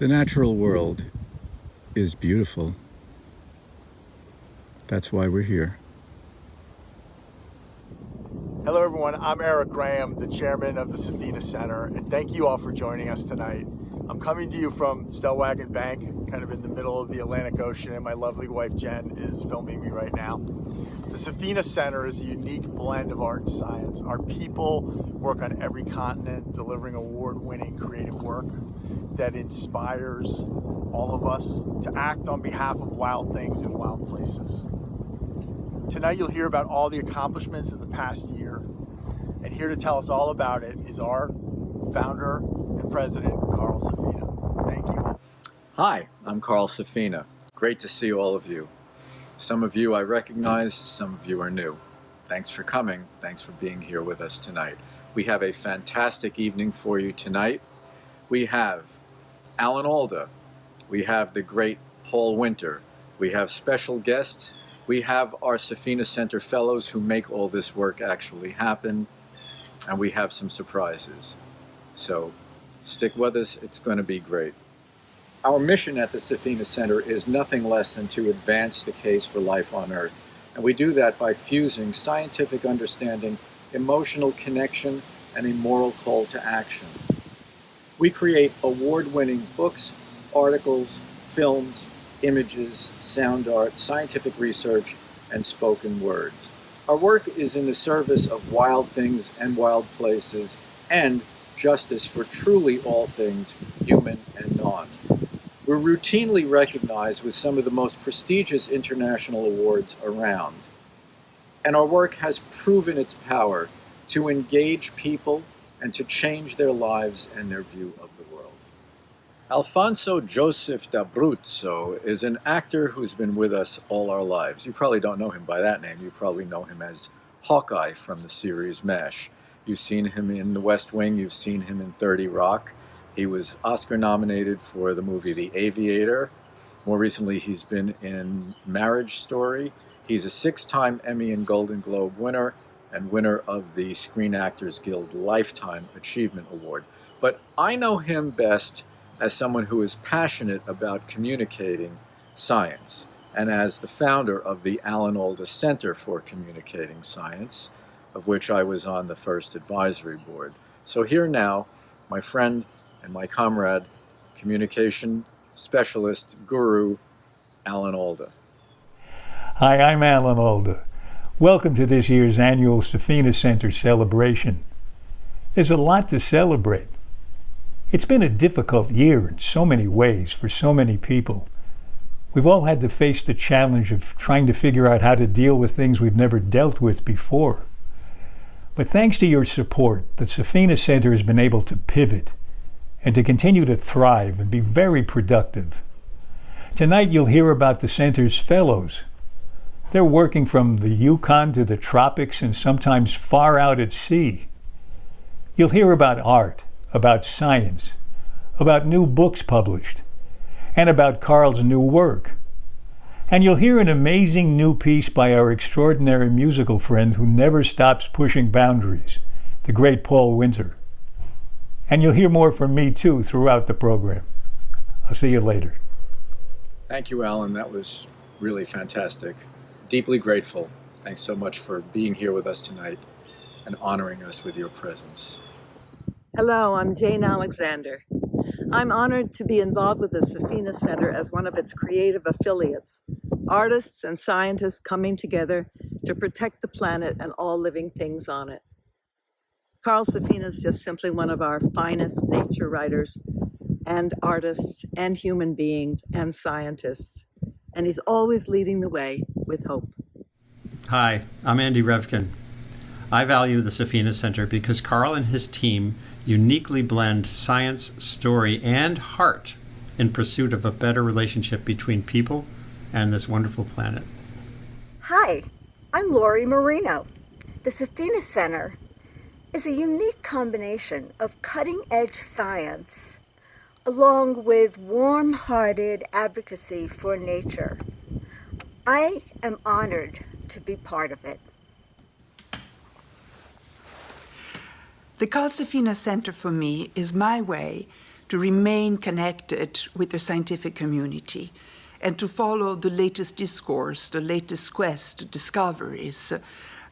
The natural world is beautiful. That's why we're here. Hello everyone, I'm Eric Graham, the chairman of the Safina Center, and thank you all for joining us tonight. I'm coming to you from Stellwagen Bank, kind of in the middle of the Atlantic Ocean, and my lovely wife Jen is filming me right now. The Safina Center is a unique blend of art and science. Our people work on every continent, delivering award-winning creative work that inspires all of us to act on behalf of wild things in wild places. Tonight you'll hear about all the accomplishments of the past year, and here to tell us all about it is our founder and president, Carl Safina. Thank you. Hi, I'm Carl Safina. Great to see all of you. Some of you I recognize, some of you are new. Thanks for coming. Thanks for being here with us tonight. We have a fantastic evening for you tonight. We have Alan Alda. We have the great Paul Winter. We have special guests. We have our Safina Center fellows who make all this work actually happen. And we have some surprises. So stick with us, it's going to be great. Our mission at the Safina Center is nothing less than to advance the case for life on Earth. And we do that by fusing scientific understanding, emotional connection, and a moral call to action. We create award-winning books, articles, films, images, sound art, scientific research, and spoken words. Our work is in the service of wild things and wild places, and justice for truly all things, human and non. We're routinely recognized with some of the most prestigious international awards around. And our work has proven its power to engage people and to change their lives and their view of the world. Alfonso Joseph d'Abruzzo is an actor who's been with us all our lives. You probably don't know him by that name. You probably know him as Hawkeye from the series MASH. You've seen him in The West Wing. You've seen him in 30 Rock. He was Oscar nominated for the movie The Aviator. More recently, he's been in Marriage Story. He's a 6-time Emmy and Golden Globe winner and winner of the Screen Actors Guild Lifetime Achievement Award. But I know him best as someone who is passionate about communicating science, and as the founder of the Alan Alda Center for Communicating Science, of which I was on the first advisory board. So here now, my friend and my comrade, communication specialist, guru, Alan Alda. Hi, I'm Alan Alda. Welcome to this year's annual Safina Center celebration. There's a lot to celebrate. It's been a difficult year in so many ways for so many people. We've all had to face the challenge of trying to figure out how to deal with things we've never dealt with before. But thanks to your support, the Safina Center has been able to pivot and to continue to thrive and be very productive. Tonight you'll hear about the Center's fellows. They're working from the Yukon to the tropics and sometimes far out at sea. You'll hear about art, about science, about new books published, and about Carl's new work. And you'll hear an amazing new piece by our extraordinary musical friend who never stops pushing boundaries, the great Paul Winter. And you'll hear more from me too throughout the program. I'll see you later. Thank you, Alan. That was really fantastic. Deeply grateful. Thanks so much for being here with us tonight and honoring us with your presence. Hello, I'm Jane Alexander. I'm honored to be involved with the Safina Center as one of its creative affiliates, artists and scientists coming together to protect the planet and all living things on it. Carl Safina is just simply one of our finest nature writers and artists and human beings and scientists, and he's always leading the way with hope. Hi, I'm Andy Revkin. I value the Safina Center because Carl and his team uniquely blend science, story, and heart in pursuit of a better relationship between people and this wonderful planet. Hi, I'm Lori Marino. The Safina Center is a unique combination of cutting-edge science along with warm-hearted advocacy for nature. I am honored to be part of it. The Carl Safina Center for me is my way to remain connected with the scientific community and to follow the latest discourse, the latest quest, discoveries,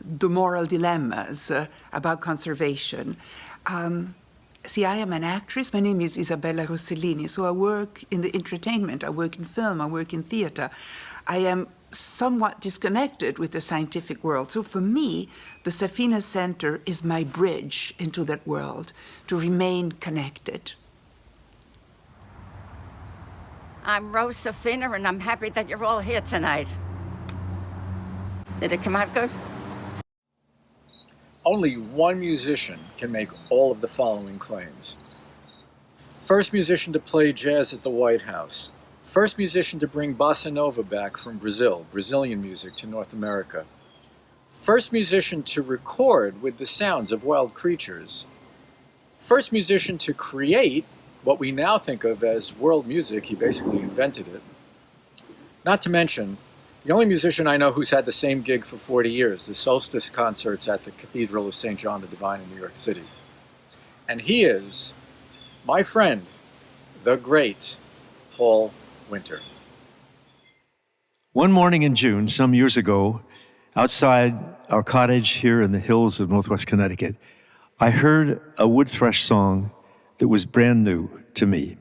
the moral dilemmas about conservation. See, I am an actress. My name is Isabella Rossellini, so I work in the entertainment, I work in film, I work in theater. I am somewhat disconnected with the scientific world. So for me, the Safina Center is my bridge into that world, to remain connected. I'm Rose Safina, and I'm happy that you're all here tonight. Did it come out good? Only one musician can make all of the following claims. First musician to play jazz at the White House. First musician to bring bossa nova back from Brazil, Brazilian music, to North America. First musician to record with the sounds of wild creatures. First musician to create what we now think of as world music. He basically invented it. Not to mention, the only musician I know who's had the same gig for 40 years, the solstice concerts at the Cathedral of St. John the Divine in New York City. And he is my friend, the great Paul Winter. One morning in June, some years ago, outside our cottage here in the hills of Northwest Connecticut, I heard a wood thrush song that was brand new to me.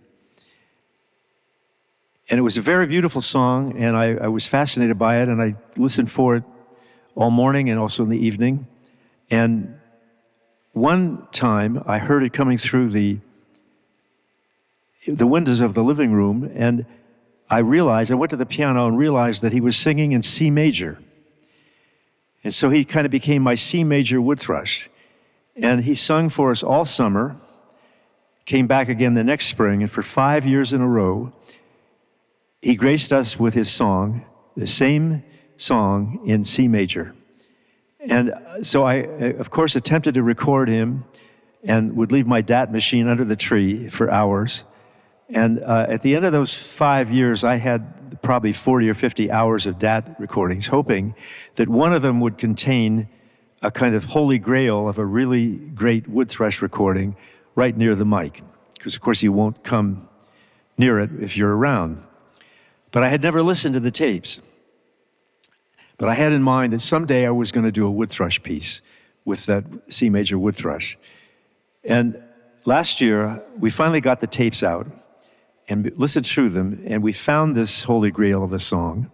And it was a very beautiful song, and I was fascinated by it, and I listened for it all morning and also in the evening. And one time, I heard it coming through the windows of the living room, and I went to the piano and realized that he was singing in C major. And so he kind of became my C major wood thrush. And he sung for us all summer, came back again the next spring, and for 5 years in a row, he graced us with his song, the same song in C major. And so I, of course, attempted to record him and would leave my DAT machine under the tree for hours. And at the end of those 5 years, I had probably 40 or 50 hours of DAT recordings, hoping that one of them would contain a kind of holy grail of a really great wood thrush recording right near the mic. Because, of course, you won't come near it if you're around. But I had never listened to the tapes. But I had in mind that someday I was going to do a wood thrush piece with that C major wood thrush. And last year, we finally got the tapes out and listened through them, and we found this holy grail of a song.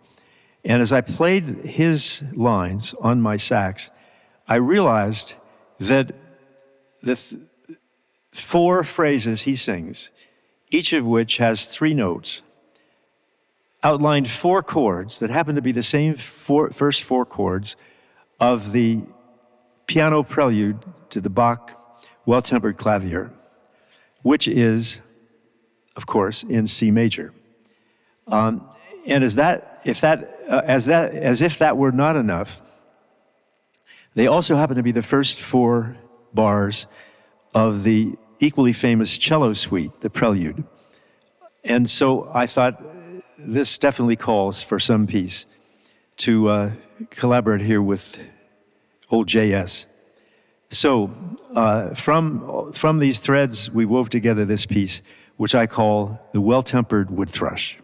And as I played his lines on my sax, I realized that the 4 phrases he sings, each of which has 3 notes, outlined 4 chords that happen to be the same first 4 chords of the piano prelude to the Bach Well-Tempered Clavier, which is, of course, in C major. And as if that were not enough, they also happen to be the first 4 bars of the equally famous cello suite, the prelude. And so I thought, this definitely calls for some piece to collaborate here with old JS. So from these threads, we wove together this piece, which I call the Well-Tempered Wood Thrush.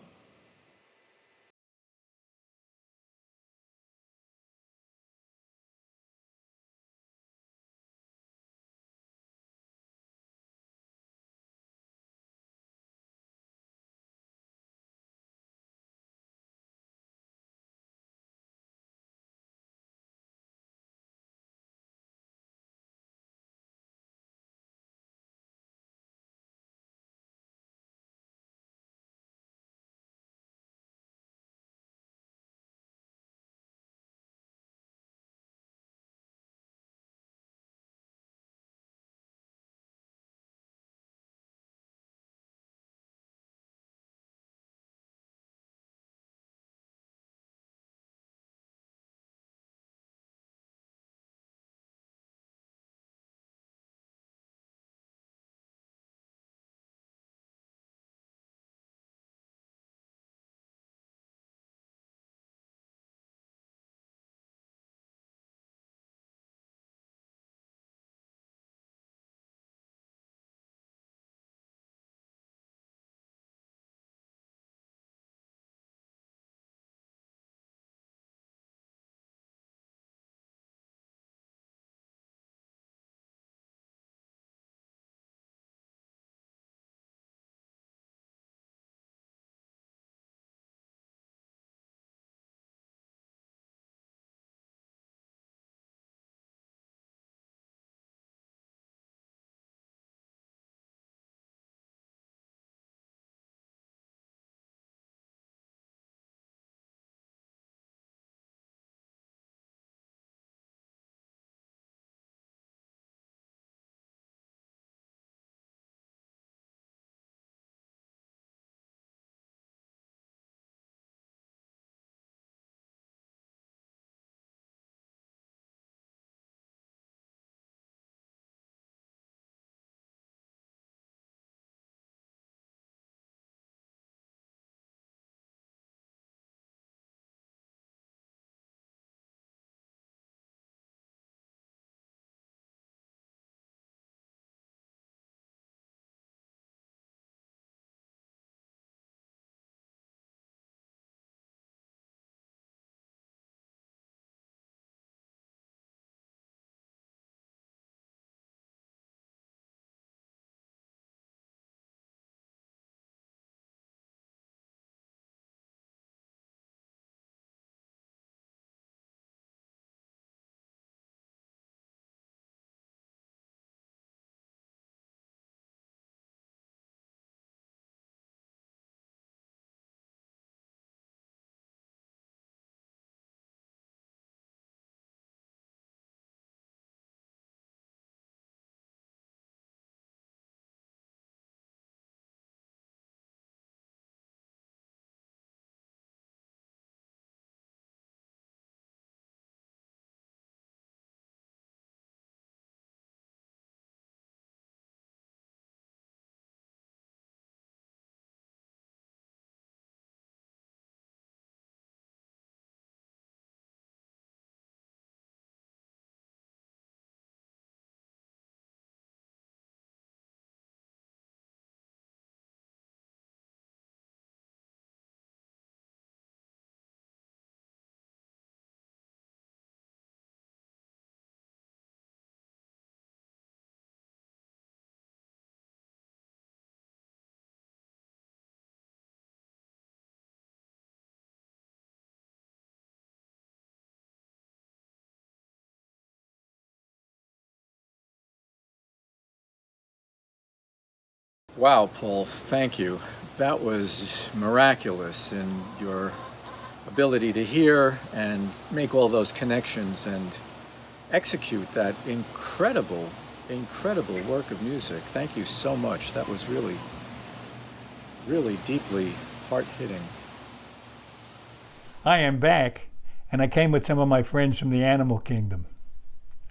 Wow, Paul, thank you. That was miraculous in your ability to hear and make all those connections and execute that incredible work of music. Thank you so much. That was really deeply heart-hitting. I am back, and I came with some of my friends from the animal kingdom.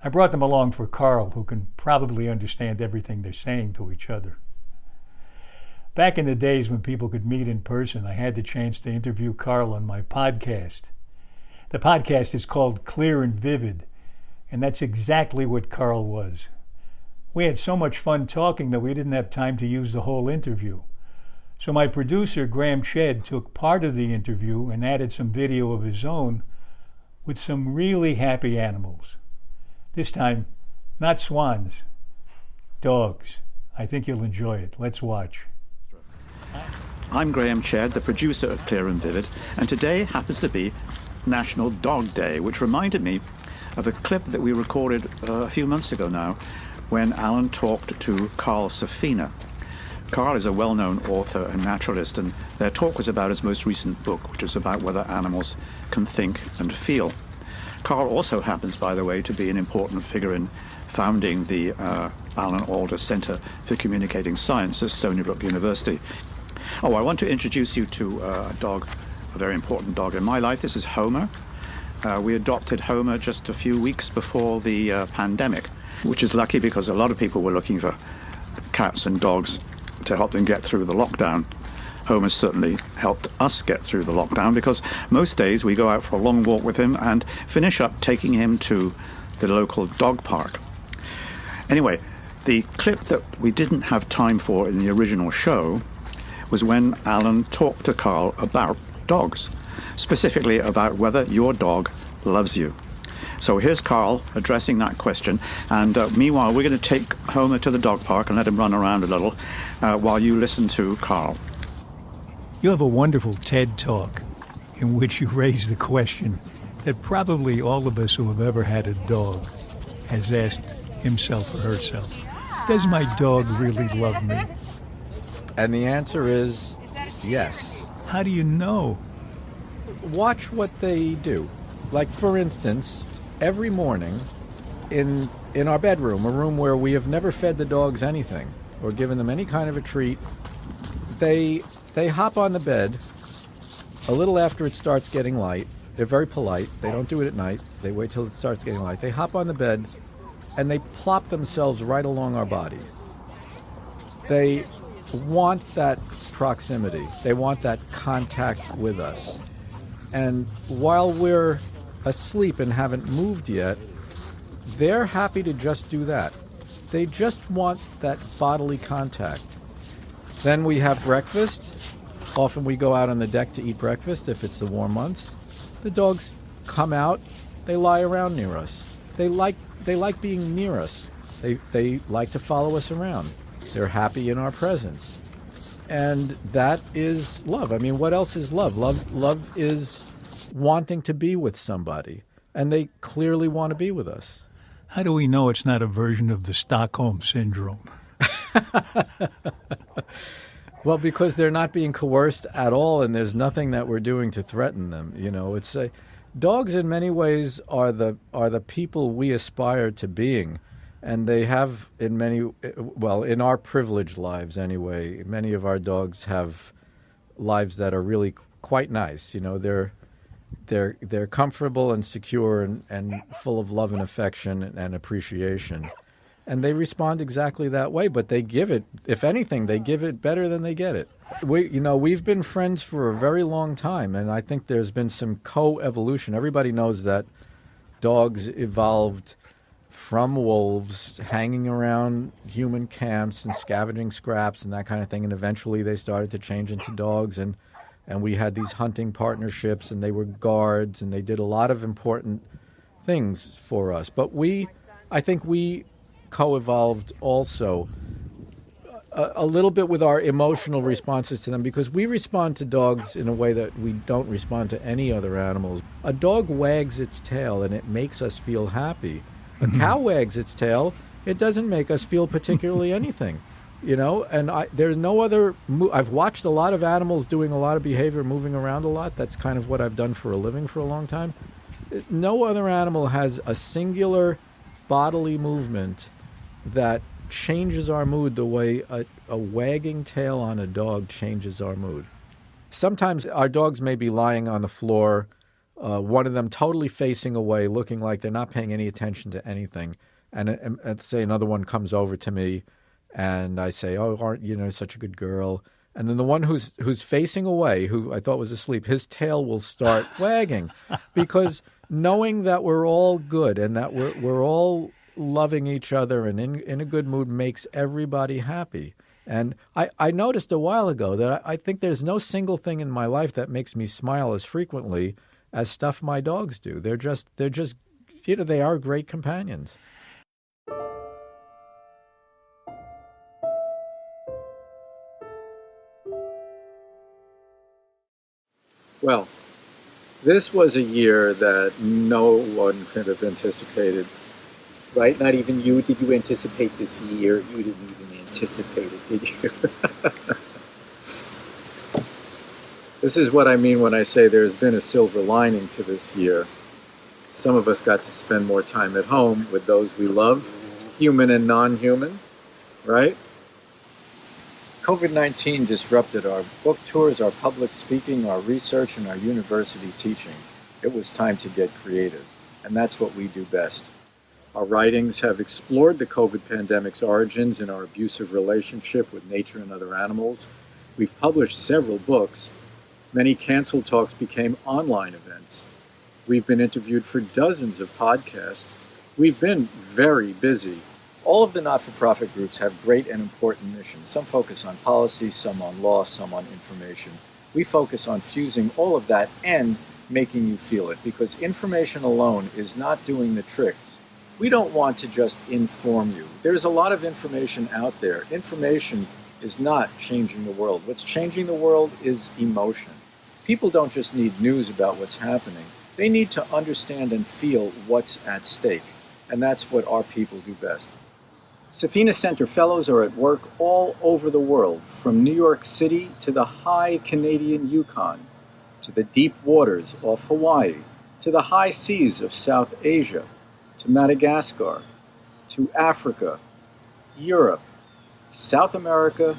I brought them along for Carl, who can probably understand everything they're saying to each other. Back in the days when people could meet in person, I had the chance to interview Carl on my podcast. The podcast is called Clear and Vivid, and that's exactly what Carl was. We had so much fun talking that we didn't have time to use the whole interview. So my producer, Graham Shedd, took part of the interview and added some video of his own with some really happy animals. This time, not swans, dogs. I think you'll enjoy it. Let's watch. I'm Graham Shedd, the producer of Clear and Vivid, and today happens to be National Dog Day, which reminded me of a clip that we recorded a few months ago now when Alan talked to Carl Safina. Carl is a well-known author and naturalist, and their talk was about his most recent book, which is about whether animals can think and feel. Carl also happens, by the way, to be an important figure in founding the Alan Alda Center for Communicating Science at Stony Brook University. Oh, I want to introduce you to a dog, a very important dog in my life. This is Homer. We adopted Homer just a few weeks before the pandemic, which is lucky because a lot of people were looking for cats and dogs to help them get through the lockdown. Homer certainly helped us get through the lockdown because most days we go out for a long walk with him and finish up taking him to the local dog park. Anyway, the clip that we didn't have time for in the original show was when Alan talked to Carl about dogs, specifically about whether your dog loves you. So here's Carl addressing that question, and meanwhile we're going to take Homer to the dog park and let him run around a little while you listen to Carl. You have a wonderful TED Talk in which you raise the question that probably all of us who have ever had a dog has asked himself or herself. Does my dog really love me? And the answer is yes. How do you know? Watch what they do. Like, for instance, every morning in our bedroom, a room where we have never fed the dogs anything or given them any kind of a treat, they hop on the bed a little after it starts getting light. They're very polite. They don't do it at night. They wait till it starts getting light. They hop on the bed and they plop themselves right along our body. They want that proximity. They want that contact with us. And while we're asleep and haven't moved yet, they're happy to just do that. They just want that bodily contact. Then we have breakfast. Often we go out on the deck to eat breakfast if it's the warm months. The dogs come out, they lie around near us. They like being near us. They like to follow us around. They're happy in our presence. And that is love. I mean, what else is love? Love is wanting to be with somebody. And they clearly want to be with us. How do we know it's not a version of the Stockholm Syndrome? Well, because they're not being coerced at all, and there's nothing that we're doing to threaten them. You know, it's dogs in many ways are the people we aspire to being, and they have in our privileged lives anyway. Many of our dogs have lives that are really quite nice. You know, they're comfortable and secure and full of love and affection and appreciation. And they respond exactly that way, but they give it, if anything, they give it better than they get it. We've been friends for a very long time, and I think there's been some co-evolution. Everybody knows that dogs evolved from wolves hanging around human camps and scavenging scraps and that kind of thing, and eventually they started to change into dogs, and we had these hunting partnerships, and they were guards, and they did a lot of important things for us. But I think we co-evolved also a little bit with our emotional responses to them, because we respond to dogs in a way that we don't respond to any other animals. A dog wags its tail and it makes us feel happy. A cow wags its tail, it doesn't make us feel particularly anything. And there's no other. I've watched a lot of animals doing a lot of behavior, moving around a lot. That's kind of what I've done for a living for a long time. No other animal has a singular bodily movement that changes our mood the way a wagging tail on a dog changes our mood. Sometimes our dogs may be lying on the floor, one of them totally facing away, looking like they're not paying any attention to anything. And say another one comes over to me, and I say, "Oh, aren't you such a good girl?" And then the one who's facing away, who I thought was asleep, his tail will start wagging, because knowing that we're all good and that we're all loving each other and in a good mood makes everybody happy. And I noticed a while ago that I think there's no single thing in my life that makes me smile as frequently as stuff my dogs do. They're just they are great companions. Well, this was a year that no one could have anticipated, right? Not even you. Did you anticipate this year? You didn't even anticipate it, did you? This is what I mean when I say there's been a silver lining to this year. Some of us got to spend more time at home with those we love, human and non-human, right? COVID-19 disrupted our book tours, our public speaking, our research, and our university teaching. It was time to get creative, and that's what we do best. Our writings have explored the COVID pandemic's origins in our abusive relationship with nature and other animals. We've published several books. Many canceled talks became online events. We've been interviewed for dozens of podcasts. We've been very busy. All of the not-for-profit groups have great and important missions. Some focus on policy, some on law, some on information. We focus on fusing all of that and making you feel it, because information alone is not doing the tricks. We don't want to just inform you. There's a lot of information out there. Information is not changing the world. What's changing the world is emotion. People don't just need news about what's happening. They need to understand and feel what's at stake. And that's what our people do best. Safina Center fellows are at work all over the world, from New York City to the high Canadian Yukon, to the deep waters off Hawaii, to the high seas of South Asia, to Madagascar, to Africa, Europe, South America,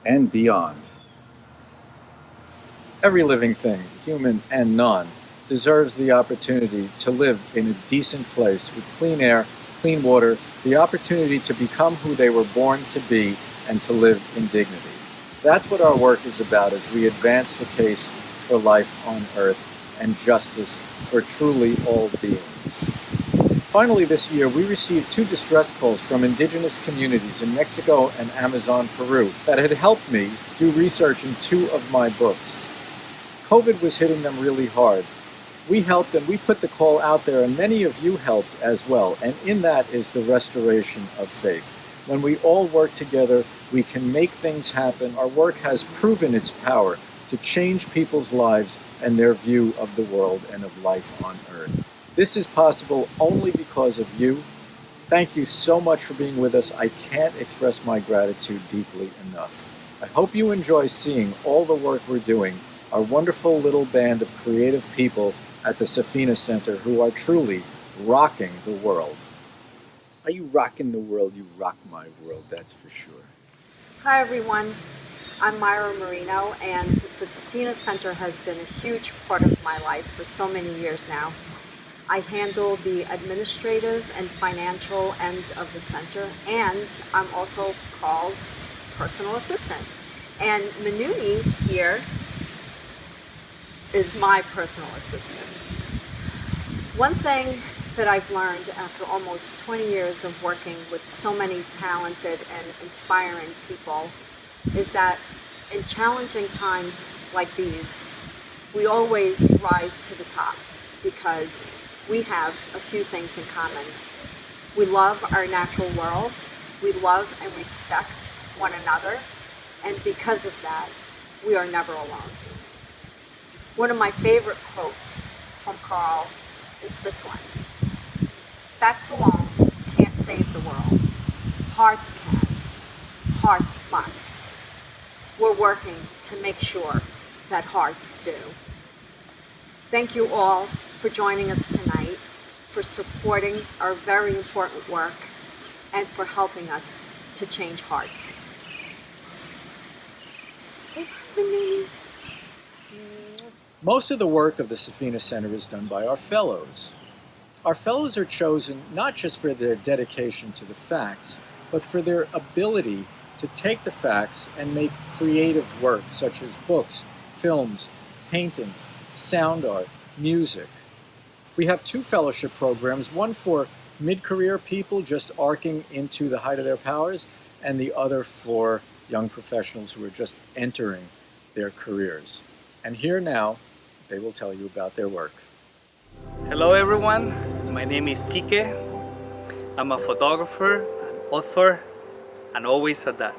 and beyond. Every living thing, human and non, deserves the opportunity to live in a decent place with clean air, clean water, the opportunity to become who they were born to be and to live in dignity. That's what our work is about as we advance the case for life on Earth and justice for truly all beings. Finally, this year, we received 2 distress calls from indigenous communities in Mexico and Amazon, Peru, that had helped me do research in 2 of my books. COVID was hitting them really hard. We helped and we put the call out there, and many of you helped as well. And in that is the restoration of faith. When we all work together, we can make things happen. Our work has proven its power to change people's lives and their view of the world and of life on Earth. This is possible only because of you. Thank you so much for being with us. I can't express my gratitude deeply enough. I hope you enjoy seeing all the work we're doing, our wonderful little band of creative people at the Safina Center who are truly rocking the world. Are you rocking the world? You rock my world, that's for sure. Hi everyone, I'm Myra Marino, and the Safina Center has been a huge part of my life for so many years now. I handle the administrative and financial end of the center, and I'm also Carl's personal assistant. And Manuni here is my personal assistant. One thing that I've learned after almost 20 years of working with so many talented and inspiring people is that in challenging times like these, we always rise to the top because we have a few things in common. We love our natural world, we love and respect one another, and because of that, we are never alone. One of my favorite quotes from Carl is this one. Facts alone can't save the world. Hearts can. hearts must. We're working to make sure that hearts do. Thank you all for joining us tonight, for supporting our very important work, and for helping us to change hearts. Most of the work of the Safina Center is done by our fellows. Our fellows are chosen not just for their dedication to the facts, but for their ability to take the facts and make creative work such as books, films, paintings, sound art, music. We have 2 fellowship programs, one for mid-career people just arcing into the height of their powers, and the other for young professionals who are just entering their careers. And here now, they will tell you about their work. Hello everyone, my name is Kike. I'm a photographer, an author, and always a dad.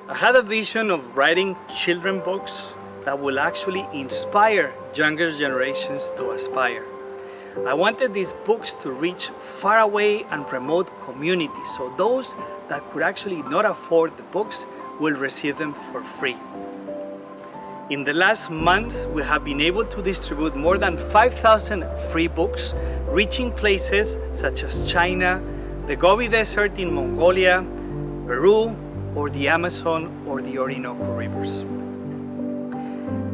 I had a vision of writing children's books that will actually inspire younger generations to aspire. I wanted these books to reach faraway and remote communities, so those that could actually not afford the books will receive them for free. In the last month, we have been able to distribute more than 5,000 free books, reaching places such as China, the Gobi Desert in Mongolia, Peru, or the Amazon or the Orinoco rivers.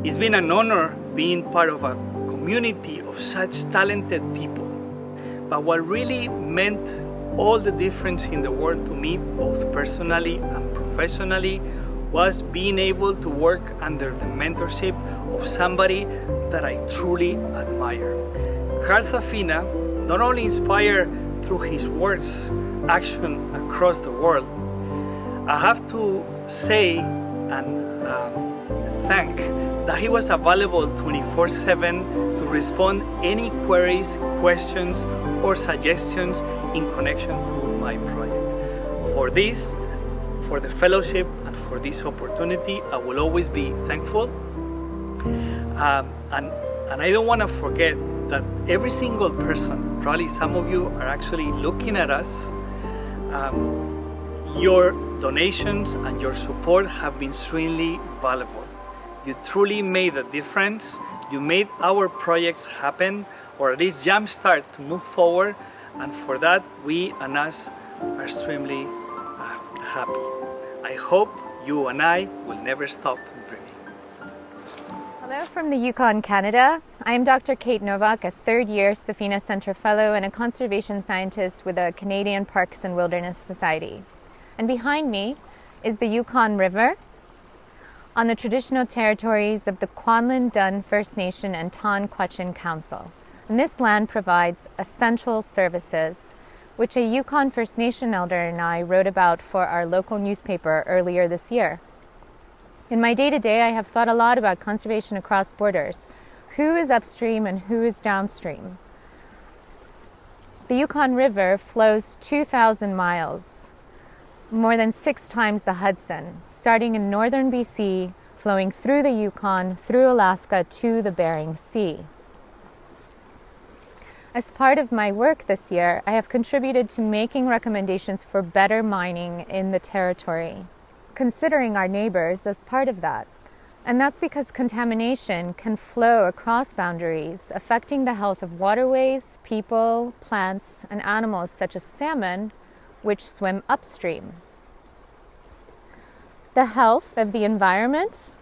It's been an honor being part of a community of such talented people. But what really meant all the difference in the world to me, both personally and professionally, was being able to work under the mentorship of somebody that I truly admire. Carl Safina not only inspired through his words action across the world, I have to say and thank that he was available 24/7 to respond any queries, questions, or suggestions in connection to my project. For this, for the fellowship, and for this opportunity, I will always be thankful. And I don't want to forget that every single person, probably some of you are actually looking at us, your donations and your support have been extremely valuable. You truly made a difference. You made our projects happen, or at least jumpstart to move forward, and for that, we and us are extremely happy. I hope you and I will never stop dreaming. Hello from the Yukon, Canada. I'm Dr. Kate Novak, a third-year Safina Center Fellow and a conservation scientist with the Canadian Parks and Wilderness Society. And behind me is the Yukon River on the traditional territories of the Kwanlin Dun First Nation and Ton Quechin Council. And this land provides essential services, which a Yukon First Nation elder and I wrote about for our local newspaper earlier this year. In my day-to-day, I have thought a lot about conservation across borders. Who is upstream and who is downstream? The Yukon River flows 2,000 miles, more than 6 times the Hudson, starting in northern BC, flowing through the Yukon, through Alaska to the Bering Sea. As part of my work this year, I have contributed to making recommendations for better mining in the territory, considering our neighbors as part of that. And that's because contamination can flow across boundaries, affecting the health of waterways, people, plants, and animals such as salmon, which swim upstream. The health of the environment,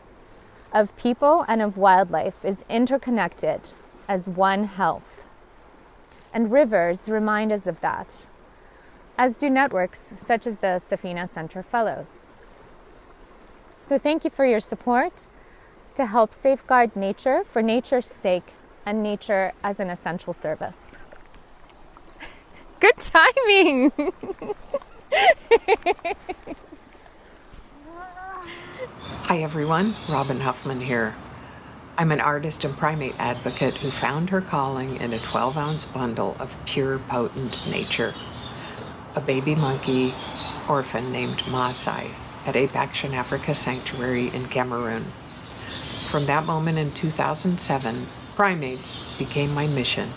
of people, and of wildlife is interconnected as one health. And rivers remind us of that, as do networks such as the Safina Center Fellows. So thank you for your support to help safeguard nature for nature's sake and nature as an essential service. Good timing! Hi everyone, Robin Huffman here. I'm an artist and primate advocate who found her calling in a 12-ounce bundle of pure, potent nature. A baby monkey orphan named Maasai at Ape Action Africa Sanctuary in Cameroon. From that moment in 2007, primates became my mission.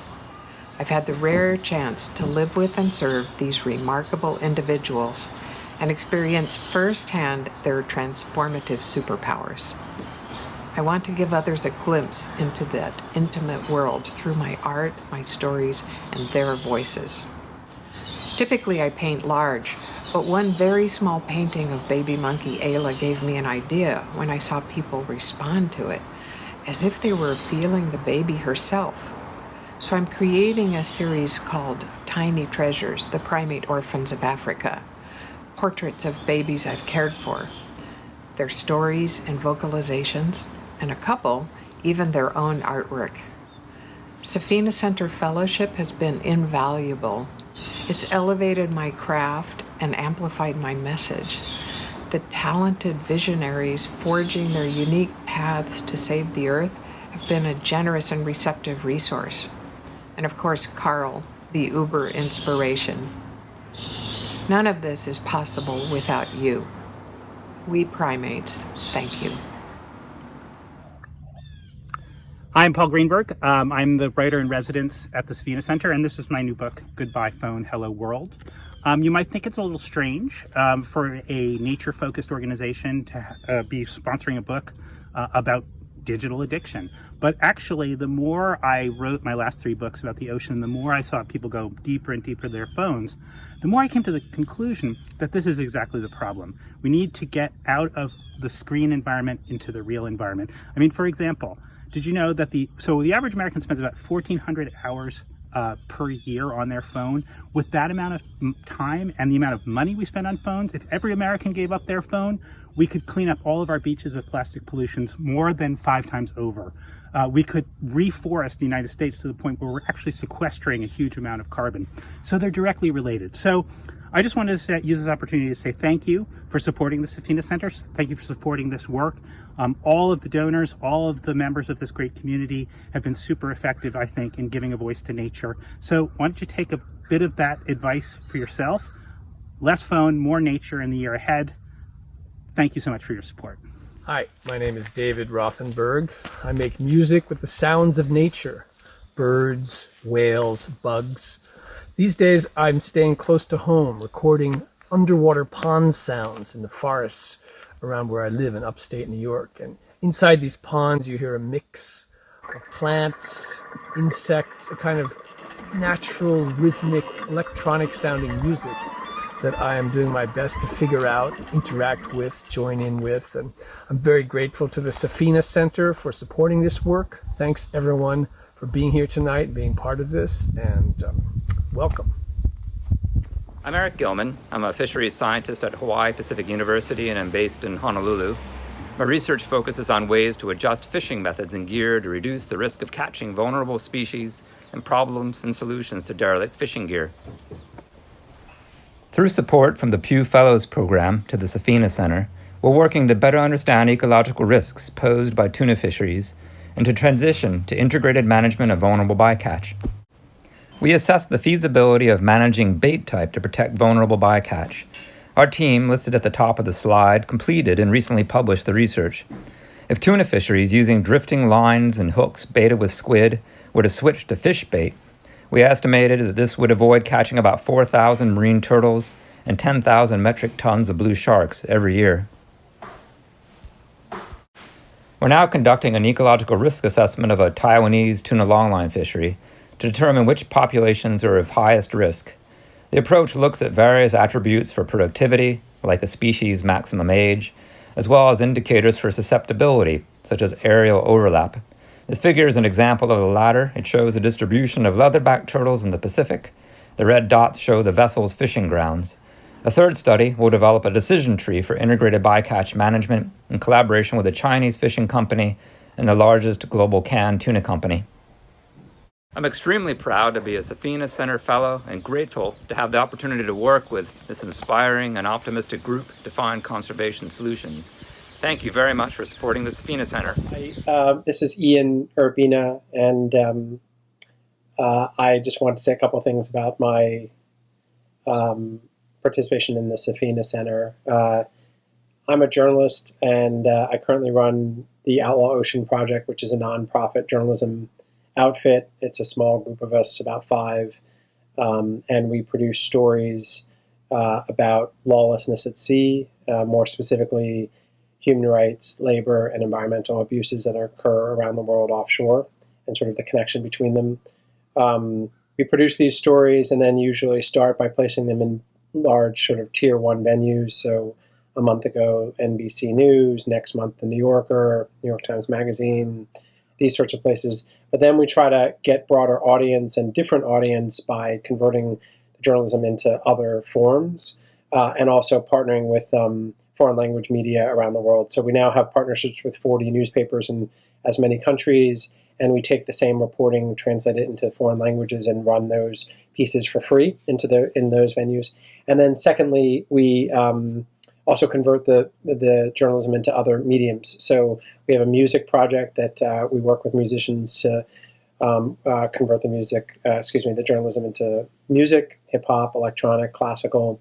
I've had the rare chance to live with and serve these remarkable individuals, and experience firsthand their transformative superpowers. I want to give others a glimpse into that intimate world through my art, my stories, and their voices. Typically, I paint large, but one very small painting of baby monkey Ayla gave me an idea when I saw people respond to it, as if they were feeling the baby herself. So I'm creating a series called Tiny Treasures, the Primate Orphans of Africa, portraits of babies I've cared for, their stories and vocalizations, and a couple, even their own artwork. Safina Center Fellowship has been invaluable. It's elevated my craft and amplified my message. The talented visionaries forging their unique paths to save the earth have been a generous and receptive resource. And of course, Carl, the uber inspiration. None of this is possible without you. We primates, thank you. I'm Paul Greenberg. I'm the writer in residence at the Safina Center, and this is my new book, Goodbye Phone, Hello World. You might think it's a little strange for a nature-focused organization to be sponsoring a book about digital addiction. But actually, the more I wrote my last 3 books about the ocean, the more I saw people go deeper and deeper in their phones, the more I came to the conclusion that this is exactly the problem. We need to get out of the screen environment into the real environment. I mean, for example, did you know that the average American spends about 1,400 hours per year on their phone? With that amount of time and the amount of money we spend on phones, if every American gave up their phone, we could clean up all of our beaches of plastic pollutions more than 5 times over. We could reforest the United States to the point where we're actually sequestering a huge amount of carbon. So they're directly related. So I just wanted to use this opportunity to say thank you for supporting the Safina Center. Thank you for supporting this work. All of the donors, all of the members of this great community have been super effective, I think, in giving a voice to nature. So why don't you take a bit of that advice for yourself? Less phone, more nature in the year ahead. Thank you so much for your support. Hi, my name is David Rothenberg. I make music with the sounds of nature, birds, whales, bugs. These days I'm staying close to home, recording underwater pond sounds in the forests around where I live in upstate New York. And inside these ponds you hear a mix of plants, insects, a kind of natural, rhythmic, electronic sounding music that I am doing my best to figure out, interact with, join in with. And I'm very grateful to the Safina Center for supporting this work. Thanks everyone for being here tonight, being part of this, and welcome. I'm Eric Gilman. I'm a fisheries scientist at Hawaii Pacific University, and I'm based in Honolulu. My research focuses on ways to adjust fishing methods and gear to reduce the risk of catching vulnerable species and problems and solutions to derelict fishing gear. Through support from the Pew Fellows Program to the Safina Center, we're working to better understand ecological risks posed by tuna fisheries and to transition to integrated management of vulnerable bycatch. We assessed the feasibility of managing bait type to protect vulnerable bycatch. Our team, listed at the top of the slide, completed and recently published the research. If tuna fisheries using drifting lines and hooks baited with squid were to switch to fish bait, we estimated that this would avoid catching about 4,000 marine turtles and 10,000 metric tons of blue sharks every year. We're now conducting an ecological risk assessment of a Taiwanese tuna longline fishery to determine which populations are of highest risk. The approach looks at various attributes for productivity, like a species' maximum age, as well as indicators for susceptibility, such as aerial overlap. This figure is an example of the latter. It shows a distribution of leatherback turtles in the Pacific. The red dots show the vessel's fishing grounds. A third study will develop a decision tree for integrated bycatch management in collaboration with a Chinese fishing company and the largest global canned tuna company. I'm extremely proud to be a Safina Center Fellow and grateful to have the opportunity to work with this inspiring and optimistic group to find conservation solutions. Thank you very much for supporting the Safina Center. This is Ian Urbina, and I just want to say a couple of things about my participation in the Safina Center. I'm a journalist, and I currently run the Outlaw Ocean Project, which is a nonprofit journalism outfit. It's a small group of us, about 5, and we produce stories about lawlessness at sea, more specifically human rights, labor, and environmental abuses that occur around the world offshore, and sort of the connection between them. We produce these stories and then usually start by placing them in large sort of tier one venues. So a month ago, NBC News, next month, The New Yorker, New York Times Magazine, these sorts of places. But then we try to get broader audience and different audience by converting journalism into other forms and also partnering with foreign language media around the world. So we now have partnerships with 40 newspapers in as many countries, and we take the same reporting, translate it into foreign languages, and run those pieces for free in those venues. And then secondly, we also convert the journalism into other mediums. So we have a music project that we work with musicians to convert the journalism into music, hip hop, electronic, classical.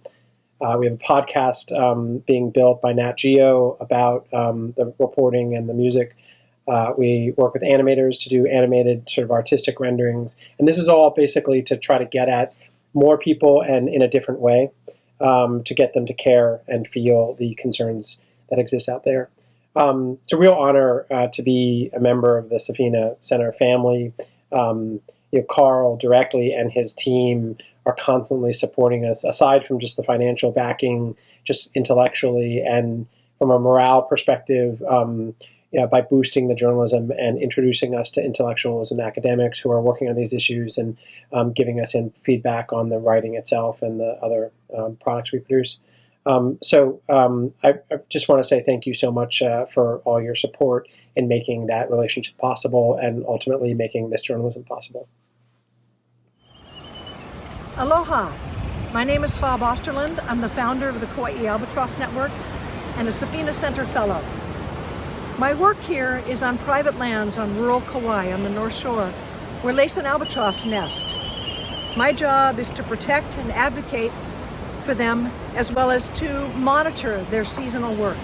We have a podcast being built by Nat Geo about the reporting and the music. We work with animators to do animated sort of artistic renderings. And this is all basically to try to get at more people and in a different way to get them to care and feel the concerns that exist out there. It's a real honor to be a member of the Safina Center family. Carl directly and his team are constantly supporting us, aside from just the financial backing, just intellectually and from a morale perspective, by boosting the journalism and introducing us to intellectuals and academics who are working on these issues and giving us feedback on the writing itself and the other products we produce. I just want to say thank you so much for all your support in making that relationship possible and ultimately making this journalism possible. Aloha. My name is Bob Osterland. I'm the founder of the Kauai Albatross Network and a Safina Center Fellow. My work here is on private lands on rural Kauai on the North Shore, where lace and albatross nest. My job is to protect and advocate for them, as well as to monitor their seasonal work.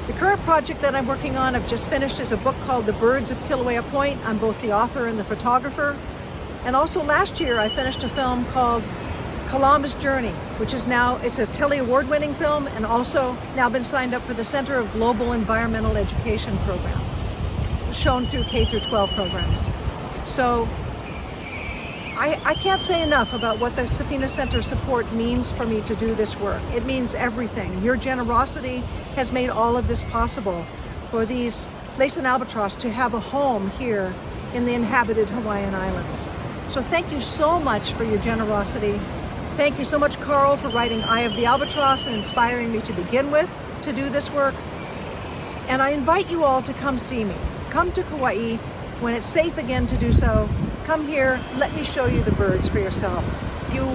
The current project that I'm working on, I've just finished, is a book called The Birds of Kilauea Point. I'm both the author and the photographer. And also last year, I finished a film called Kalama's Journey, which is now, it's a Telly Award-winning film and also now been signed up for the Center of Global Environmental Education program, shown through K through 12 programs. So I can't say enough about what the Safina Center support means for me to do this work. It means everything. Your generosity has made all of this possible for these lace and albatross to have a home here in the inhabited Hawaiian Islands. So thank you so much for your generosity. Thank you so much, Carl, for writing Eye of the Albatross and inspiring me to begin with to do this work. And I invite you all to come see me. Come to Kauai when it's safe again to do so. Come here, let me show you the birds for yourself. You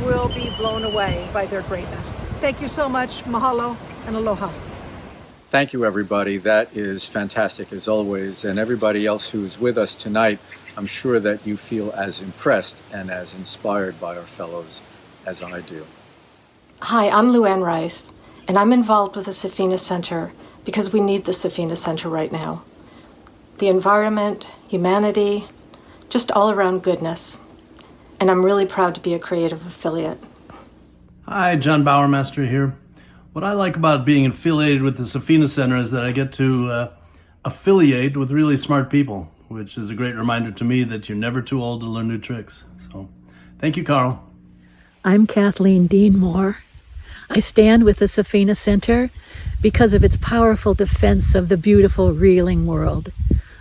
will be blown away by their greatness. Thank you so much. Mahalo and aloha. Thank you, everybody. That is fantastic, as always. And everybody else who is with us tonight, I'm sure that you feel as impressed and as inspired by our fellows as I do. Hi, I'm Luann Rice, and I'm involved with the Safina Center because we need the Safina Center right now. The environment, humanity, just all around goodness. And I'm really proud to be a creative affiliate. Hi, John Bowermaster here. What I like about being affiliated with the Safina Center is that I get to affiliate with really smart people, which is a great reminder to me that you're never too old to learn new tricks. So, thank you, Carl. I'm Kathleen Dean Moore. I stand with the Safina Center because of its powerful defense of the beautiful reeling world,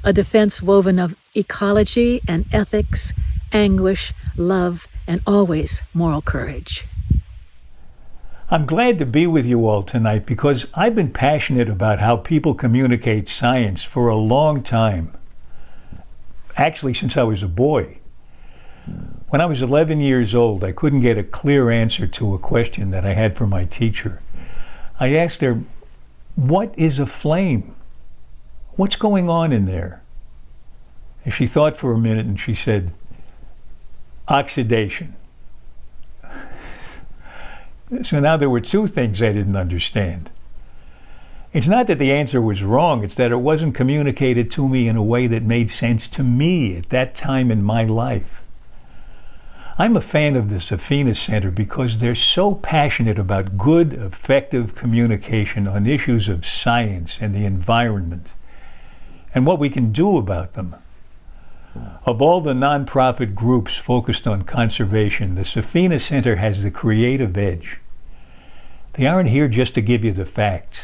a defense woven of ecology and ethics, anguish, love, and always moral courage. I'm glad to be with you all tonight because I've been passionate about how people communicate science for a long time. Actually, since I was a boy. When I was 11 years old, I couldn't get a clear answer to a question that I had for my teacher. I asked her, "What is a flame? What's going on in there?" And she thought for a minute and she said, "Oxidation." So now there were two things I didn't understand. It's not that the answer was wrong, it's that it wasn't communicated to me in a way that made sense to me at that time in my life. I'm a fan of the Safina Center because they're so passionate about good, effective communication on issues of science and the environment and what we can do about them. Of all the nonprofit groups focused on conservation, the Safina Center has the creative edge. They aren't here just to give you the facts.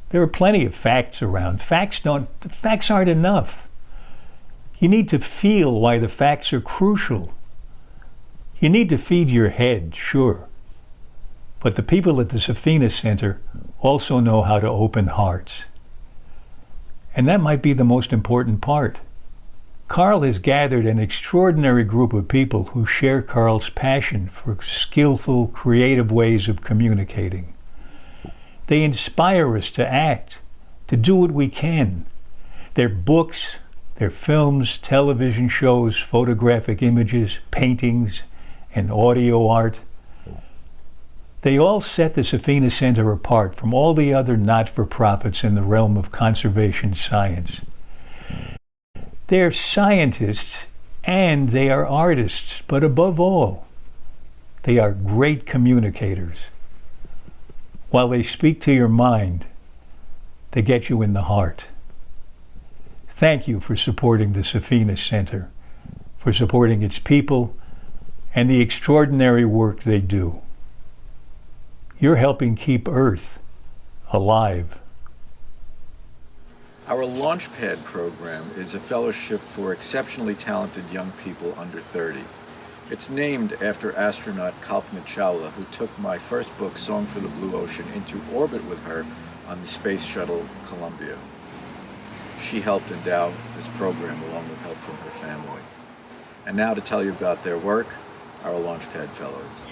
There are plenty of facts around. Facts aren't enough. You need to feel why the facts are crucial. You need to feed your head, sure. But the people at the Safina Center also know how to open hearts. And that might be the most important part. Carl has gathered an extraordinary group of people who share Carl's passion for skillful, creative ways of communicating. They inspire us to act, to do what we can. Their books, their films, television shows, photographic images, paintings, and audio art, they all set the Safina Center apart from all the other not-for-profits in the realm of conservation science. They're scientists and they are artists, but above all, they are great communicators. While they speak to your mind, they get you in the heart. Thank you for supporting the Safina Center, for supporting its people, and the extraordinary work they do. You're helping keep Earth alive. Our Launchpad program is a fellowship for exceptionally talented young people under 30. It's named after astronaut Kalpana Chawla, who took my first book, Song for the Blue Ocean, into orbit with her on the Space Shuttle Columbia. She helped endow this program along with help from her family. And now to tell you about their work, our Launchpad Fellows.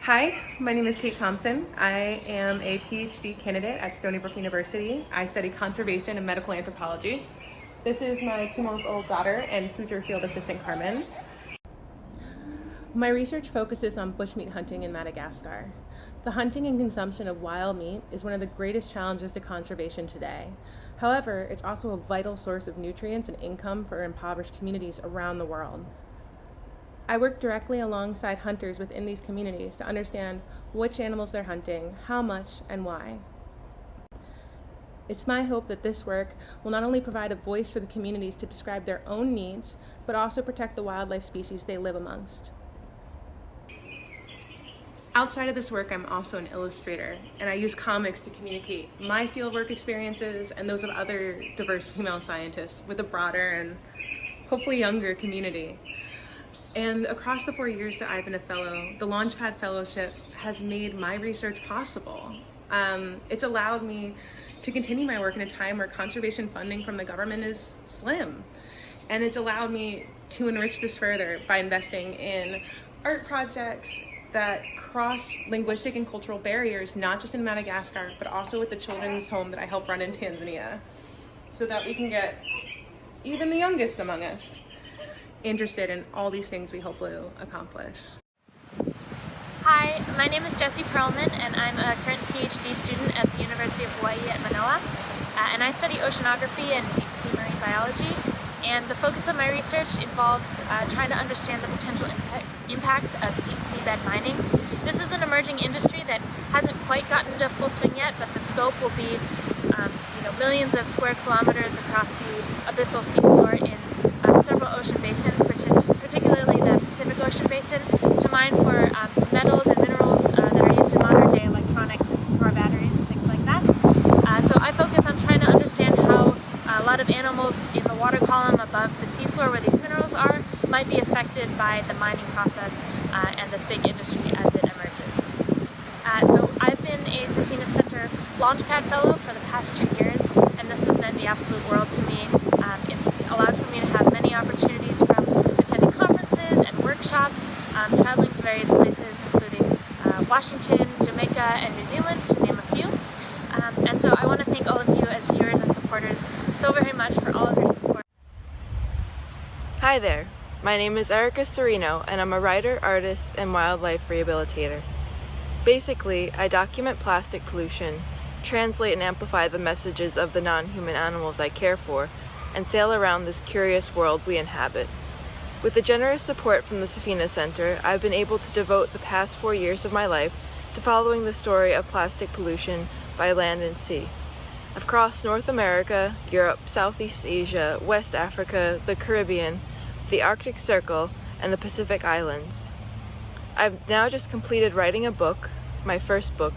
Hi, my name is Kate Thompson. I am a PhD candidate at Stony Brook University. I study conservation and medical anthropology. This is my 2-month-old daughter and future field assistant Carmen. My research focuses on bushmeat hunting in Madagascar. The hunting and consumption of wild meat is one of the greatest challenges to conservation today. However, it's also a vital source of nutrients and income for impoverished communities around the world. I work directly alongside hunters within these communities to understand which animals they're hunting, how much, and why. It's my hope that this work will not only provide a voice for the communities to describe their own needs, but also protect the wildlife species they live amongst. Outside of this work, I'm also an illustrator, and I use comics to communicate my fieldwork experiences and those of other diverse female scientists with a broader and hopefully younger community. And across the 4 years that I've been a fellow, the Launchpad Fellowship has made my research possible. It's allowed me to continue my work in a time where conservation funding from the government is slim. And it's allowed me to enrich this further by investing in art projects that cross linguistic and cultural barriers, not just in Madagascar, but also with the children's home that I help run in Tanzania, so that we can get even the youngest among us interested in all these things we hope to accomplish. Hi, my name is Jessie Perlman, and I'm a current PhD student at the University of Hawaii at Manoa, and I study oceanography and deep sea marine biology. And the focus of my research involves trying to understand the potential impacts of deep seabed mining. This is an emerging industry that hasn't quite gotten into full swing yet, but the scope will be millions of square kilometers across the abyssal seafloor in several ocean basins, particularly the Pacific Ocean Basin, to mine for metals and minerals that are used in modern day electronics and car batteries and things like that. So I focus on trying to understand how a lot of animals in the water column above the seafloor where these minerals are might be affected by the mining process and this big industry as it emerges. So I've been a Safina Center Launchpad Fellow for the past 2 years, and this has meant the absolute world to me. It's allowed for me to have many opportunities from attending conferences and workshops, traveling to various places including Washington, Jamaica, and New Zealand, to name a few. And so I want to thank all of you as viewers and supporters so very much for all of your support. Hi there, my name is Erica Serino, and I'm a writer, artist, and wildlife rehabilitator. Basically, I document plastic pollution, translate and amplify the messages of the non-human animals I care for, and sail around this curious world we inhabit. With the generous support from the Safina Center, I've been able to devote the past 4 years of my life to following the story of plastic pollution by land and sea. I've crossed North America, Europe, Southeast Asia, West Africa, the Caribbean, the Arctic Circle, and the Pacific Islands. I've now just completed writing a book, my first book,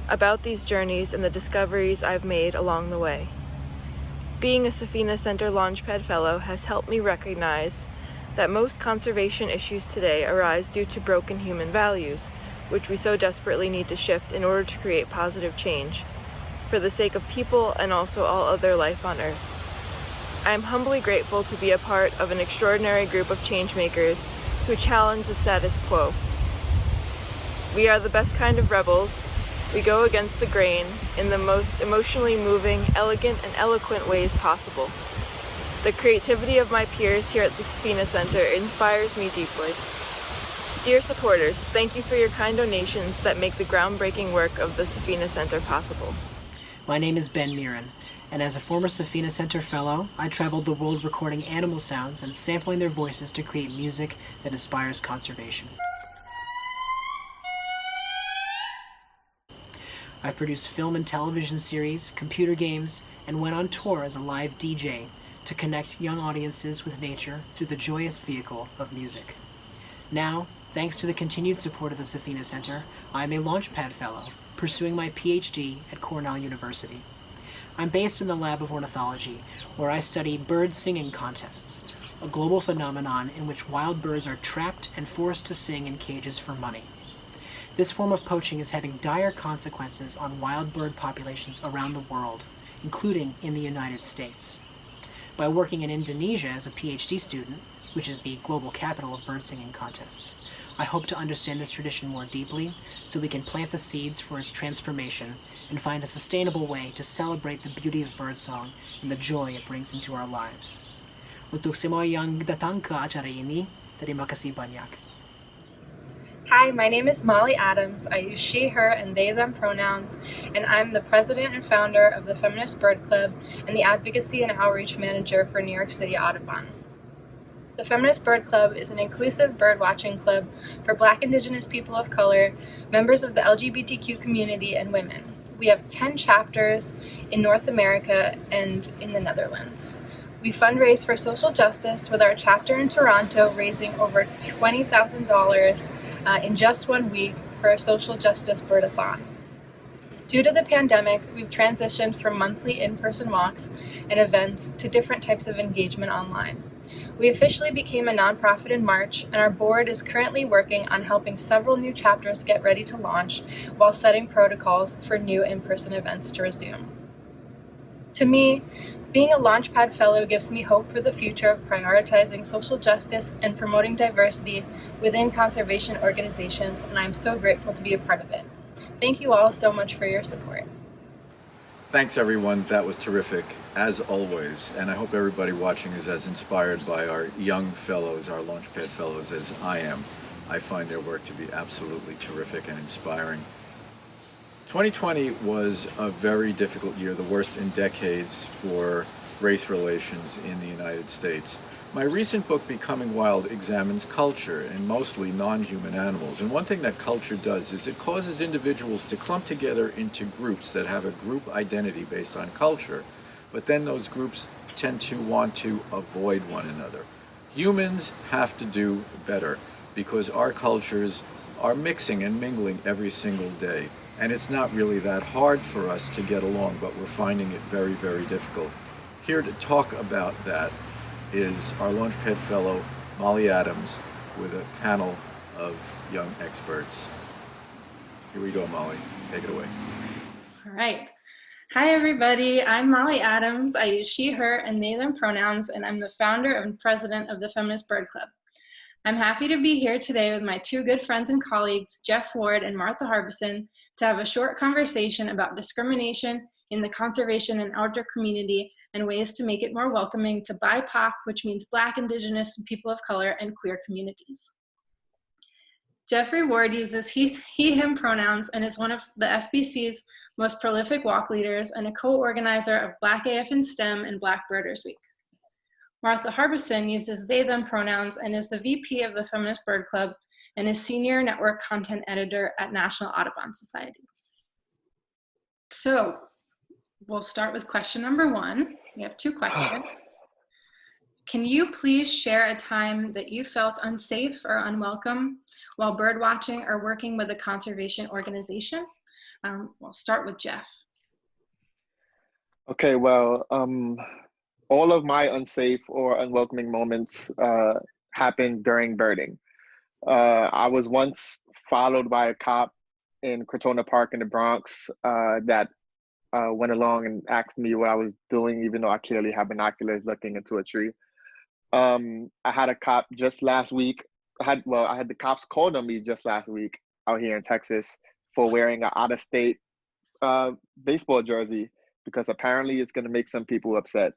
about these journeys and the discoveries I've made along the way. Being a Safina Center Launchpad Fellow has helped me recognize that most conservation issues today arise due to broken human values, which we so desperately need to shift in order to create positive change, for the sake of people and also all other life on Earth. I am humbly grateful to be a part of an extraordinary group of changemakers who challenge the status quo. We are the best kind of rebels. We go against the grain in the most emotionally moving, elegant, and eloquent ways possible. The creativity of my peers here at the Safina Center inspires me deeply. Dear supporters, thank you for your kind donations that make the groundbreaking work of the Safina Center possible. My name is Ben Mirren, and as a former Safina Center Fellow, I traveled the world recording animal sounds and sampling their voices to create music that inspires conservation. I've produced film and television series, computer games, and went on tour as a live DJ to connect young audiences with nature through the joyous vehicle of music. Now, thanks to the continued support of the Safina Center, I am a Launchpad Fellow, pursuing my PhD at Cornell University. I'm based in the Lab of Ornithology, where I study bird singing contests, a global phenomenon in which wild birds are trapped and forced to sing in cages for money. This form of poaching is having dire consequences on wild bird populations around the world, including in the United States. By working in Indonesia as a PhD student, which is the global capital of bird singing contests, I hope to understand this tradition more deeply so we can plant the seeds for its transformation and find a sustainable way to celebrate the beauty of birdsong and the joy it brings into our lives. Untuk semua yang datang ke acara ini, terima kasih banyak. Hi, my name is Molly Adams. I use she, her, and they, them pronouns, and I'm the president and founder of the Feminist Bird Club and the Advocacy and Outreach Manager for New York City Audubon. The Feminist Bird Club is an inclusive bird-watching club for Black, Indigenous people of color, members of the LGBTQ community, and women. We have 10 chapters in North America and in the Netherlands. We fundraise for social justice with our chapter in Toronto raising over $20,000 in just 1 week for a social justice birdathon. Due to the pandemic, we've transitioned from monthly in-person walks and events to different types of engagement online. We officially became a nonprofit in March, and our board is currently working on helping several new chapters get ready to launch while setting protocols for new in-person events to resume. To me, being a Launchpad Fellow gives me hope for the future of prioritizing social justice and promoting diversity within conservation organizations, and I'm so grateful to be a part of it. Thank you all so much for your support. Thanks everyone, that was terrific, as always, and I hope everybody watching is as inspired by our young fellows, our Launchpad Fellows, as I am. I find their work to be absolutely terrific and inspiring. 2020 was a very difficult year, the worst in decades for race relations in the United States. My recent book, Becoming Wild, examines culture and mostly non-human animals. And one thing that culture does is it causes individuals to clump together into groups that have a group identity based on culture, but then those groups tend to want to avoid one another. Humans have to do better because our cultures are mixing and mingling every single day. And it's not really that hard for us to get along, but we're finding it very, very difficult. Here to talk about that is our Launchpad Fellow, Molly Adams, with a panel of young experts. Here we go, Molly. Take it away. All right. Hi, everybody. I'm Molly Adams. I use she, her, and they, them pronouns, and I'm the founder and president of the Feminist Bird Club. I'm happy to be here today with my two good friends and colleagues, Jeff Ward and Martha Harbison, to have a short conversation about discrimination in the conservation and outdoor community and ways to make it more welcoming to BIPOC, which means Black, Indigenous, people of color, and queer communities. Jeffrey Ward uses he, him pronouns and is one of the FBC's most prolific walk leaders and a co-organizer of Black AF in STEM and Black Birders Week. Martha Harbison uses they, them pronouns and is the VP of the Feminist Bird Club and is Senior Network Content Editor at National Audubon Society. So we'll start with question number 1. We have 2 questions. Can you please share a time that you felt unsafe or unwelcome while bird watching or working with a conservation organization? We'll start with Jeff. Okay, well, all of my unsafe or unwelcoming moments happened during birding. I was once followed by a cop in Crotona Park in the Bronx that went along and asked me what I was doing, even though I clearly had binoculars looking into a tree. I had a cop just last week. I had the cops called on me just last week out here in Texas for wearing an out-of-state baseball jersey because apparently it's going to make some people upset.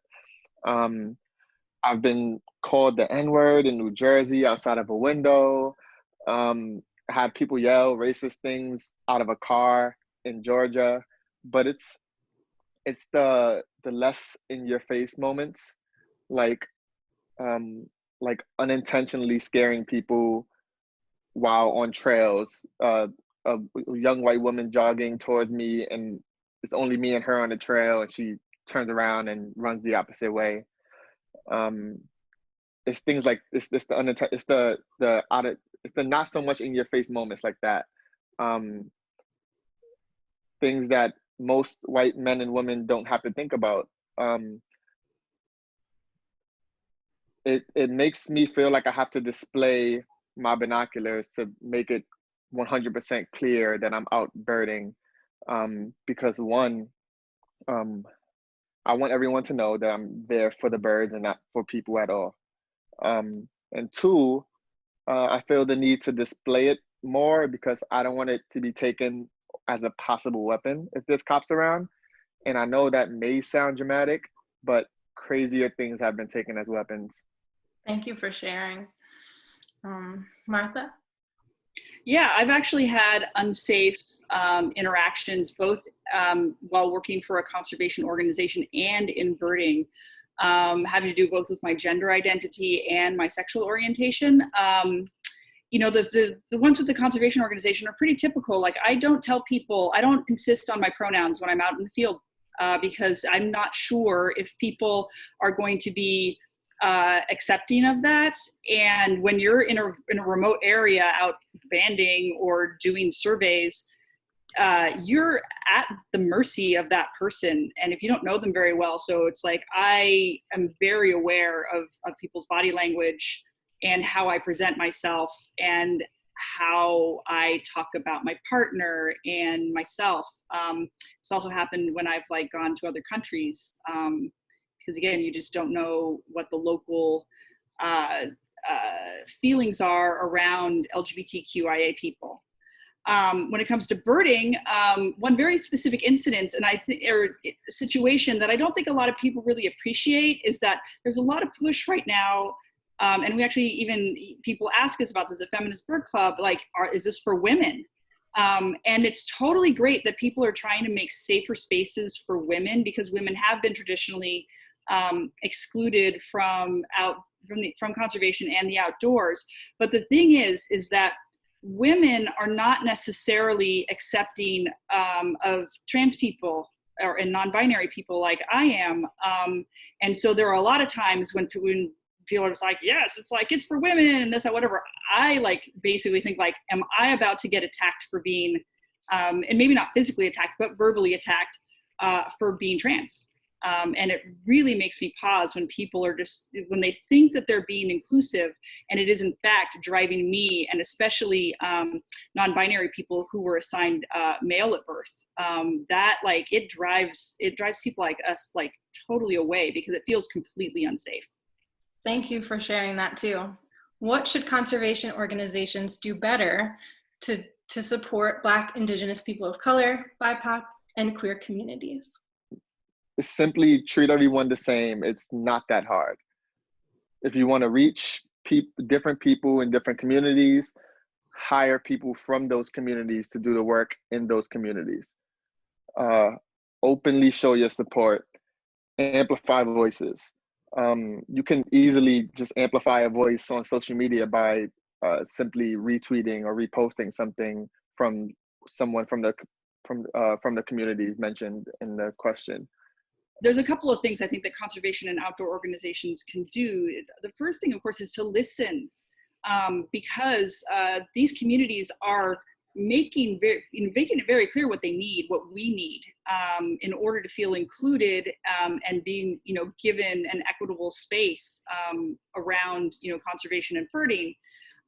I've been called the N-word in New Jersey outside of a window. Had people yell racist things out of a car in Georgia, but it's the less in your face moments, like unintentionally scaring people while on trails. A young white woman jogging towards me, and it's only me and her on the trail, and she turns around and runs the opposite way. It's things like it's the not so much in your face moments like that. Things that most white men and women don't have to think about. It makes me feel like I have to display my binoculars to make it 100% clear that I'm out birding, because one, I want everyone to know that I'm there for the birds and not for people at all. And two, I feel the need to display it more because I don't want it to be taken as a possible weapon if there's cops around. And I know that may sound dramatic, but crazier things have been taken as weapons. Thank you for sharing. Martha? Yeah, I've actually had unsafe interactions both while working for a conservation organization and in birding, having to do both with my gender identity and my sexual orientation. You know, the ones with the conservation organization are pretty typical. Like, I don't tell people, I don't insist on my pronouns when I'm out in the field because I'm not sure if people are going to be accepting of that. And when you're in a remote area out banding or doing surveys, you're at the mercy of that person. And if you don't know them very well, so it's like, I am very aware of people's body language and how I present myself and how I talk about my partner and myself. It's also happened when I've gone to other countries, because again, you just don't know what the local feelings are around LGBTQIA people. When it comes to birding, one very specific incident or situation that I don't think a lot of people really appreciate is that there's a lot of push right now, and we actually even people ask us about this at Feminist Bird Club, like, is this for women? And it's totally great that people are trying to make safer spaces for women, because women have been traditionally excluded from conservation and the outdoors. But the thing is that women are not necessarily accepting of trans people and non-binary people like I am. And so there are a lot of times when people are just like, yes, it's for women and this, that, whatever. I basically think am I about to get attacked for being, and maybe not physically attacked, but verbally attacked for being trans? And it really makes me pause when people are when they think that they're being inclusive, and it is in fact driving me, and especially non-binary people who were assigned male at birth, that it drives people like us totally away, because it feels completely unsafe. Thank you for sharing that too. What should conservation organizations do better to support Black, Indigenous people of color, BIPOC, and queer communities? Simply treat everyone the same. It's not that hard. If you want to reach different people in different communities, hire people from those communities to do the work in those communities. Openly show your support, amplify voices. You can easily just amplify a voice on social media by simply retweeting or reposting something from someone from the communities mentioned in the question. There's a couple of things I think that conservation and outdoor organizations can do. The first thing, of course, is to listen, because these communities are making it very clear what they need, what we need, in order to feel included, and being, given an equitable space around, conservation and birding.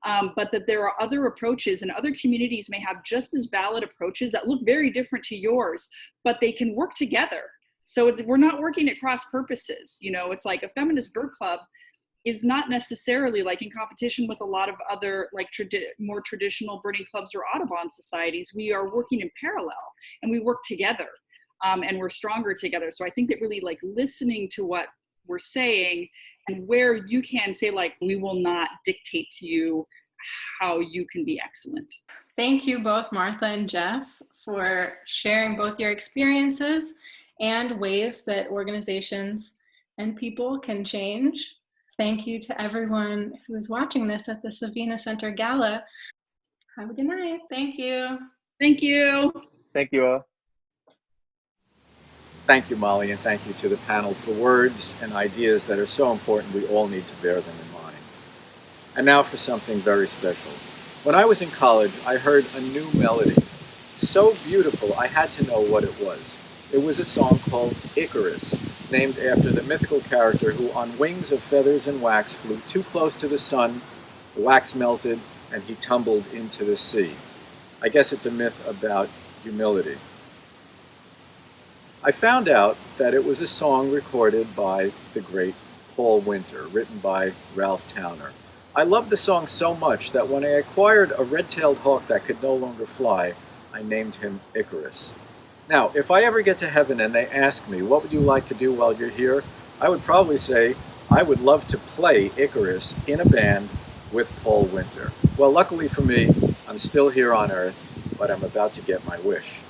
But that there are other approaches, and other communities may have just as valid approaches that look very different to yours, but they can work together. So we're not working at cross purposes. It's like a feminist bird club is not necessarily like in competition with a lot of other like more traditional birding clubs or Audubon societies. We are working in parallel, and we work together, and we're stronger together. So I think that really like listening to what we're saying, and where you can say like, we will not dictate to you how you can be excellent. Thank you both, Martha and Jeff, for sharing both your experiences and ways that organizations and people can change. Thank you to everyone who is watching this at the Safina Center Gala. Have a good night. Thank you. Thank you. Thank you all. Thank you, Molly, and thank you to the panel for words and ideas that are so important. We all need to bear them in mind. And now for something very special. When I was in college, I heard a new melody. So beautiful, I had to know what it was. It was a song called Icarus, named after the mythical character who on wings of feathers and wax flew too close to the sun, the wax melted, and he tumbled into the sea. I guess it's a myth about humility. I found out that it was a song recorded by the great Paul Winter, written by Ralph Towner. I loved the song so much that when I acquired a red-tailed hawk that could no longer fly, I named him Icarus. Now, if I ever get to heaven and they ask me, what would you like to do while you're here? I would probably say, I would love to play Icarus in a band with Paul Winter. Well, luckily for me, I'm still here on Earth, but I'm about to get my wish.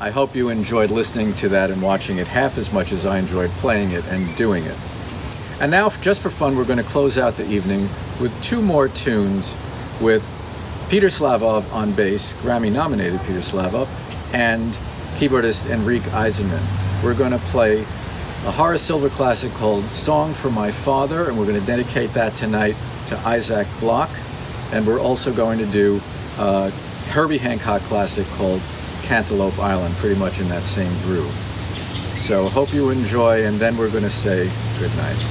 I hope you enjoyed listening to that and watching it half as much as I enjoyed playing it and doing it. And now, just for fun, we're going to close out the evening with 2 more tunes with Peter Slavov on bass, Grammy-nominated Peter Slavov, and keyboardist Enrique Eisenman. We're going to play a Horace Silver classic called Song for My Father, and we're going to dedicate that tonight to Isaac Bloch. And we're also going to do a Herbie Hancock classic called Cantaloupe Island, pretty much in that same groove. So hope you enjoy, and then we're going to say good night.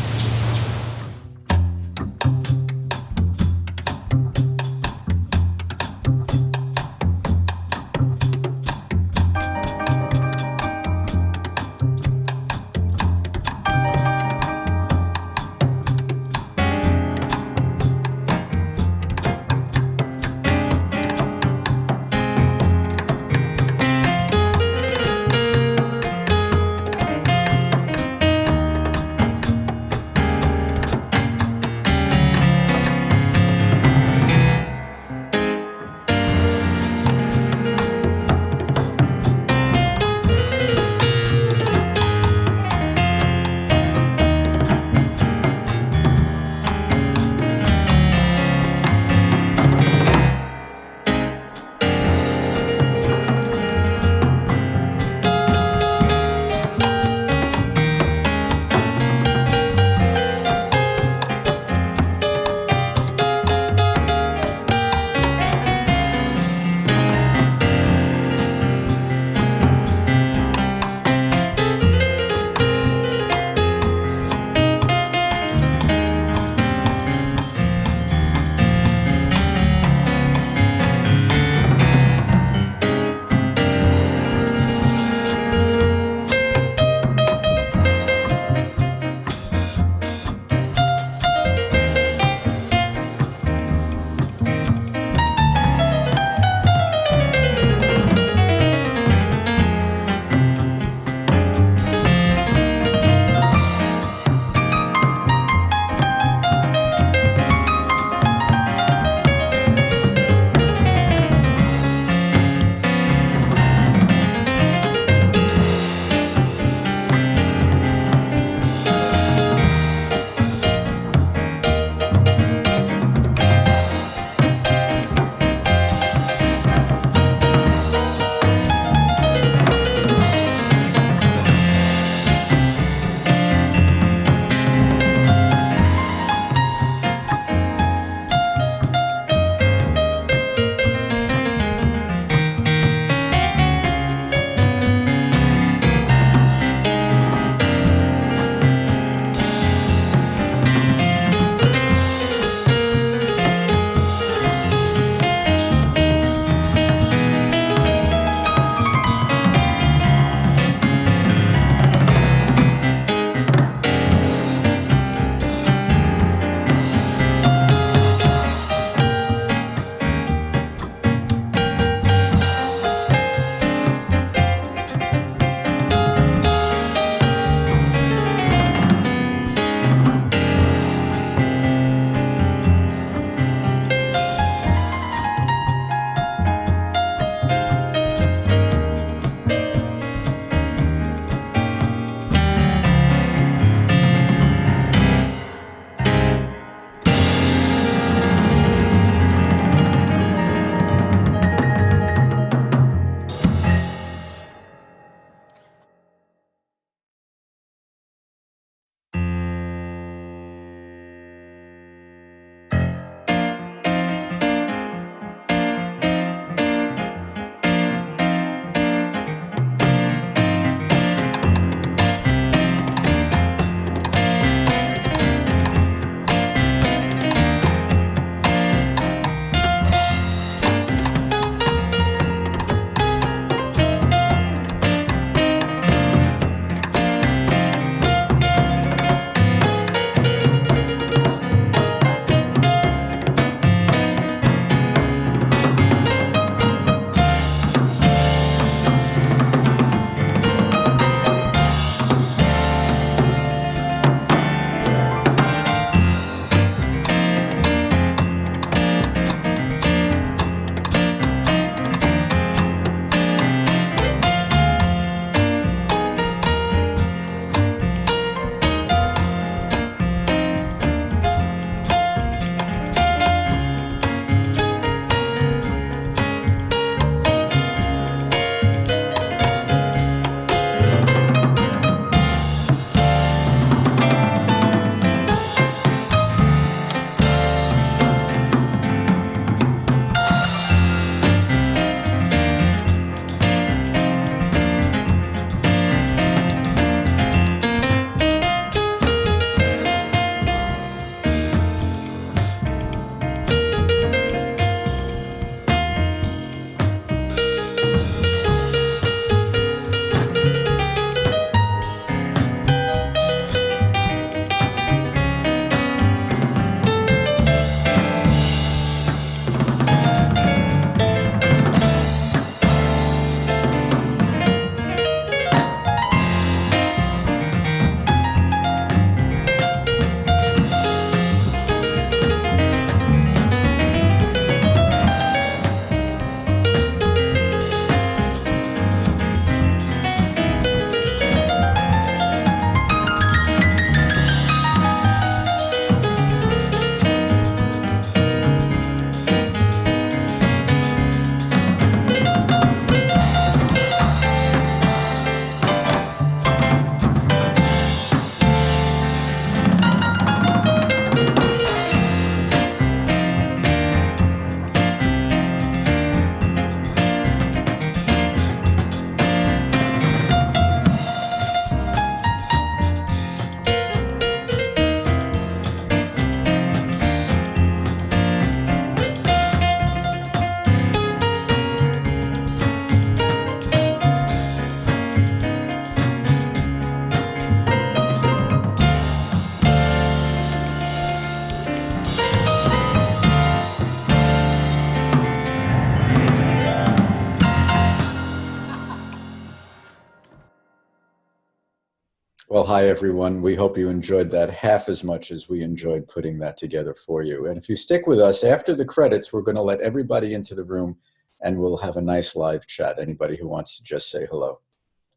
Well, hi, everyone. We hope you enjoyed that half as much as we enjoyed putting that together for you. And if you stick with us, after the credits, we're going to let everybody into the room and we'll have a nice live chat. Anybody who wants to just say hello.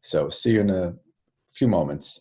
So see you in a few moments.